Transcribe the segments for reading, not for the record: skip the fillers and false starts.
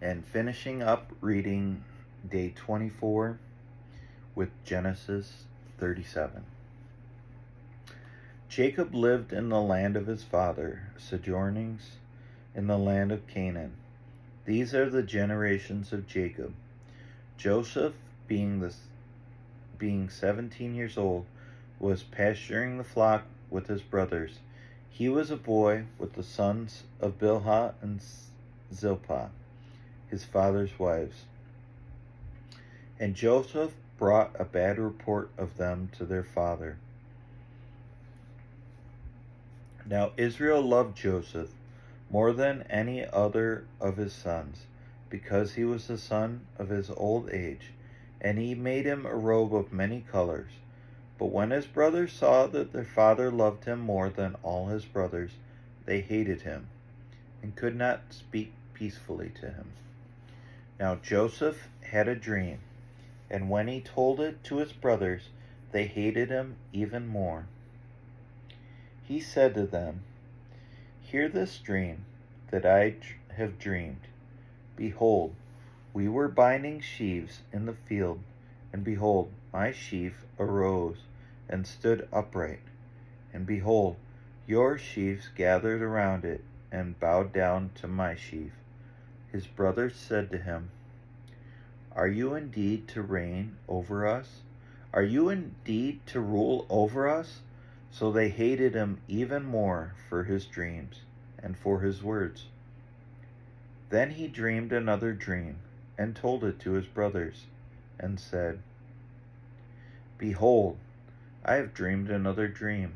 and finishing up reading day 24 with Genesis 37. Jacob lived in the land of his father, sojourning in the land of Canaan. These are the generations of Jacob. Joseph, being 17 years old, was pasturing the flock with his brothers. He was a boy with the sons of Bilhah and Zilpah, his father's wives. And Joseph brought a bad report of them to their father. Now Israel loved Joseph more than any other of his sons, because he was the son of his old age, and he made him a robe of many colors. But when his brothers saw that their father loved him more than all his brothers, they hated him, and could not speak peacefully to him. Now Joseph had a dream, and when he told it to his brothers, they hated him even more. He said to them, "Hear this dream that I have dreamed. Behold, we were binding sheaves in the field, and behold, my sheaf arose and stood upright. And behold, your sheaves gathered around it and bowed down to my sheaf." His brothers said to him, "Are you indeed to reign over us? Are you indeed to rule over us?" So they hated him even more for his dreams and for his words. Then he dreamed another dream and told it to his brothers and said, "Behold, I have dreamed another dream.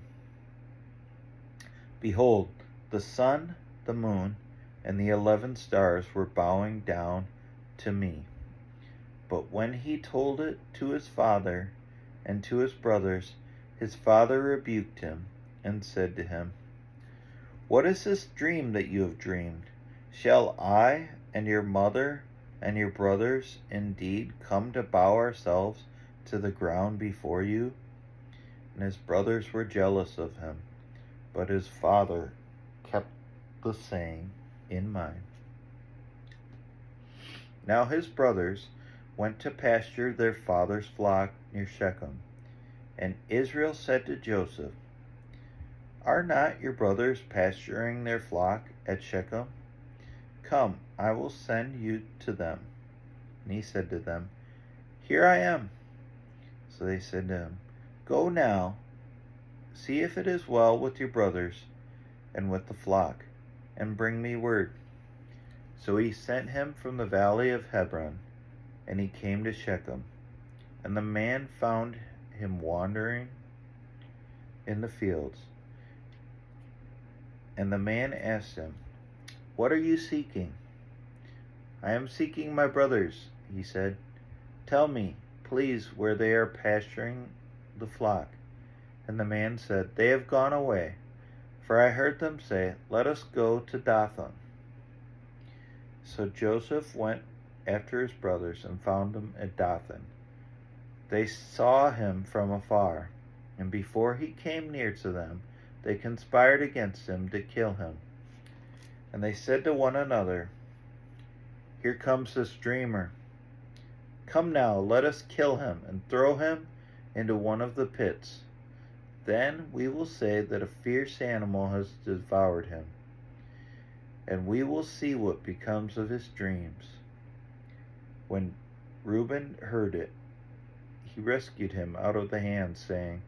Behold, the sun, the moon, and the 11 stars were bowing down to me." But when he told it to his father and to his brothers, his father rebuked him and said to him, "What is this dream that you have dreamed? Shall I and your mother and your brothers indeed come to bow ourselves to the ground before you?" And his brothers were jealous of him, but his father kept the saying in mind. Now his brothers went to pasture their father's flock near Shechem. And Israel said to Joseph, "Are not your brothers pasturing their flock at Shechem? Come, I will send you to them." And he said to them, "Here I am." So they said to him, "Go now, see if it is well with your brothers and with the flock, and bring me word." So he sent him from the valley of Hebron, and he came to Shechem. And the man found him wandering in the fields. And the man asked him, "What are you seeking?" "I am seeking my brothers," he said. "Tell me, please, where they are pasturing the flock." And the man said, "They have gone away, for I heard them say, 'Let us go to Dothan.'" So Joseph went after his brothers and found them at Dothan. They saw him from afar, and before he came near to them, they conspired against him to kill him. And they said to one another, "Here comes this dreamer. Come now, let us kill him and throw him into one of the pits. Then we will say that a fierce animal has devoured him, and we will see what becomes of his dreams." When Reuben heard it, he rescued him out of the hand, saying,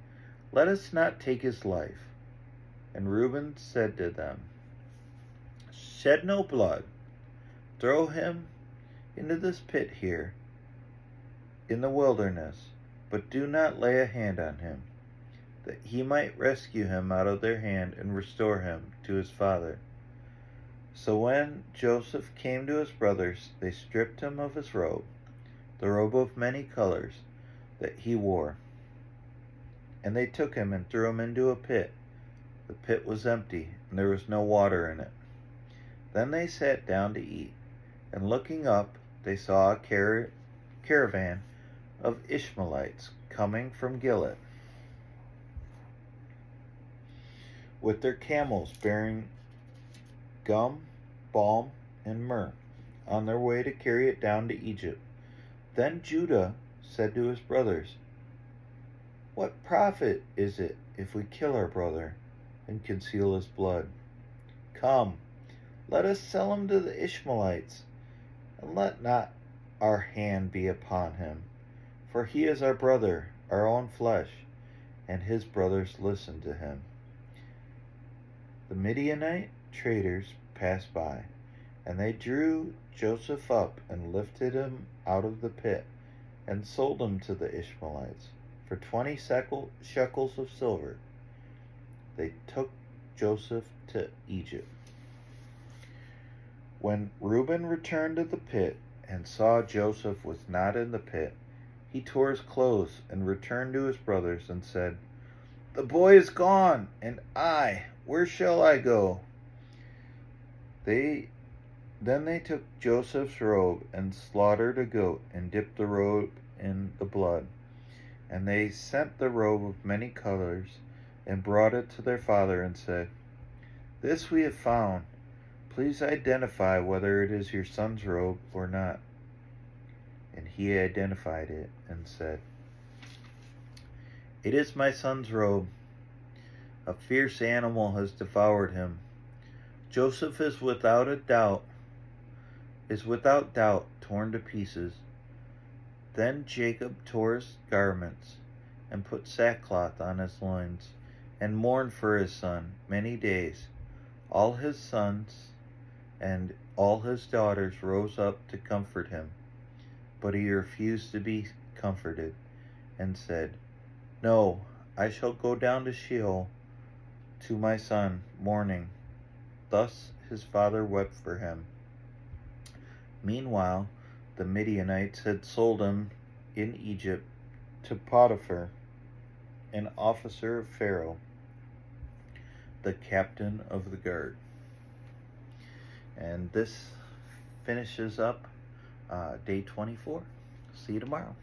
"Let us not take his life." And Reuben said to them, "Shed no blood. Throw him into this pit here in the wilderness, but do not lay a hand on him, that he might rescue him out of their hand and restore him to his father." So when Joseph came to his brothers, they stripped him of his robe, the robe of many colors that he wore. And they took him and threw him into a pit. The pit was empty, and there was no water in it. Then they sat down to eat, and looking up, they saw a caravan of Ishmaelites coming from Gilead, with their camels bearing gum, balm, and myrrh, on their way to carry it down to Egypt. Then Judah said to his brothers, "What profit is it if we kill our brother and conceal his blood? Come, let us sell him to the Ishmaelites, and let not our hand be upon him, for he is our brother, our own flesh." And his brothers listened to him. The Midianite traders passed by, and they drew Joseph up and lifted him out of the pit, and sold him to the Ishmaelites for 20 shekels of silver. They took Joseph to Egypt. When Reuben returned to the pit and saw Joseph was not in the pit, he tore his clothes and returned to his brothers and said, "The boy is gone, and where shall I go?" Then they took Joseph's robe and slaughtered a goat and dipped the robe in the blood. And they sent the robe of many colors and brought it to their father and said, "This we have found. Please identify whether it is your son's robe or not." And he identified it and said, "It is my son's robe. A fierce animal has devoured him. Joseph is without doubt torn to pieces." Then Jacob tore his garments and put sackcloth on his loins and mourned for his son many days. All his sons and all his daughters rose up to comfort him, but he refused to be comforted and said, "No, I shall go down to Sheol to my son, mourning." Thus his father wept for him. Meanwhile, the Midianites had sold him in Egypt to Potiphar, an officer of Pharaoh, the captain of the guard. And this finishes up day 24. See you tomorrow.